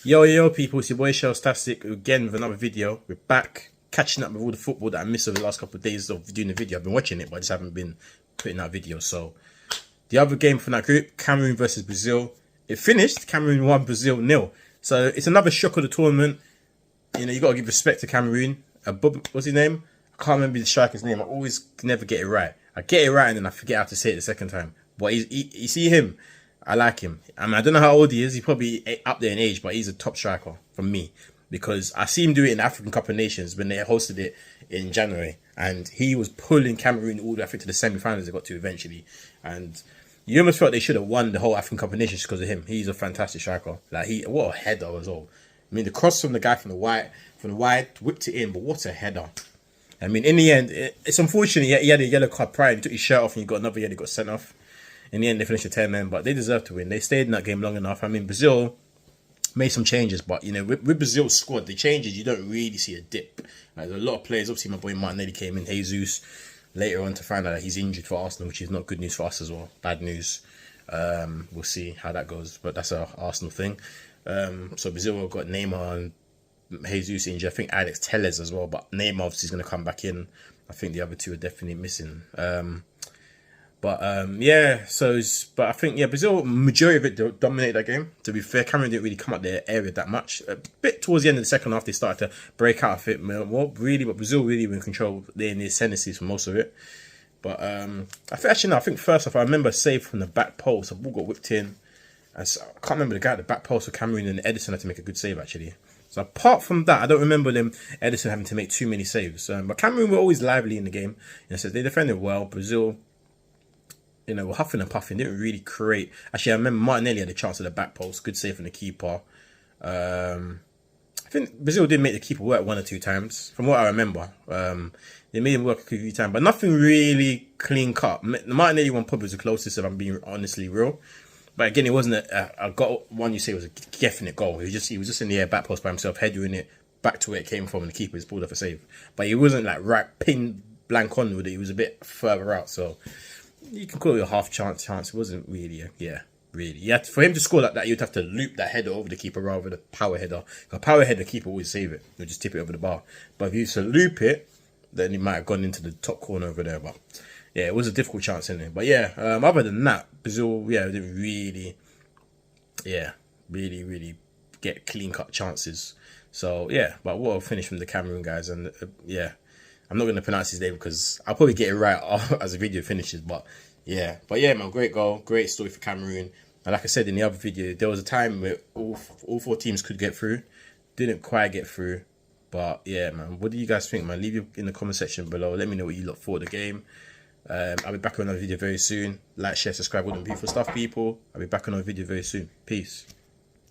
Yo, people, it's your boy Shellstastic again with another video. We're back, catching up with all the football that I missed over the last couple of days of doing the video. I've been watching it, but I just haven't been putting out videos. So, the other game from that group, Cameroon versus Brazil, it finished. Cameroon won, Brazil 0. So, it's another shock of the tournament. You know, you got to give respect to Cameroon. What's his name? I can't remember the striker's name. I always never get it right. I get it right and then I forget how to say it the second time. But you see him? I like him. I mean, I don't know how old he is. He's probably up there in age, but he's a top striker for me. Because I see him do it in the African Cup of Nations when they hosted it in January. And he was pulling Cameroon all the way to the semi-finals they got to eventually. And you almost felt they should have won the whole African Cup of Nations because of him. He's a fantastic striker. Like, what a header as well. I mean, the cross from the guy from the wide, whipped it in, but what a header. I mean, in the end, it's unfortunate he had a yellow card prior. He took his shirt off and he got another yellow, he got sent off. In the end, they finished with 10 men, but they deserve to win. They stayed in that game long enough. I mean, Brazil made some changes, but, you know, with Brazil's squad, the changes, you don't really see a dip. Like, there's a lot of players. Obviously, my boy Martinelli came in, Jesus, later on to find out that he's injured for Arsenal, which is not good news for us as well. Bad news. We'll see how that goes, but that's an Arsenal thing. So Brazil have got Neymar and Jesus injured. I think Alex Telles as well, but Neymar obviously is going to come back in. I think the other two are definitely missing. But I think, Brazil, majority of it dominated that game. To be fair, Cameroon didn't really come up their area that much. A bit towards the end of the second half, they started to break out of it more, really, but Brazil really were in control in the ascendancies for most of it. But I think first off, I remember a save from the back post. The ball got whipped in. And so, I can't remember the guy at the back post for Cameroon, and Edison had to make a good save, actually. So apart from that, I don't remember Edison having to make too many saves. But Cameroon were always lively in the game. You know, so they defended well. Brazil, you know, were huffing and puffing, didn't really create. Actually, I remember Martinelli had a chance at the back post, good save from the keeper. I think Brazil did make the keeper work one or two times, from what I remember. They made him work a few times, but nothing really clean cut. The Martinelli one probably was the closest, if I'm being honestly real. But again, it wasn't a goal. One you say was a definite goal. He was just in the air, back post by himself, heading it back to where it came from, and the keeper just pulled off a save. But he wasn't like right pin blank on with it. He was a bit further out, so you can call it a half chance. It wasn't really, really. Yeah, for him to score like that, you'd have to loop that header over the keeper rather than a power header. A power header, the keeper always save it. He'll just tip it over the bar. But if you used to loop it, then he might have gone into the top corner over there. But yeah, it was a difficult chance in it. But yeah, other than that, Brazil, didn't really, really get clean cut chances. So yeah, but what a finish from the Cameroon guys, and I'm not going to pronounce his name because I'll probably get it right as the video finishes. But yeah, man, great goal, great story for Cameroon. And like I said in the other video, there was a time where all four teams could get through, didn't quite get through. But yeah, man, what do you guys think, man? Leave it in the comment section below. Let me know what you look for the game. I'll be back on another video very soon. Like, share, subscribe, all the beautiful stuff, people. I'll be back on another video very soon. Peace.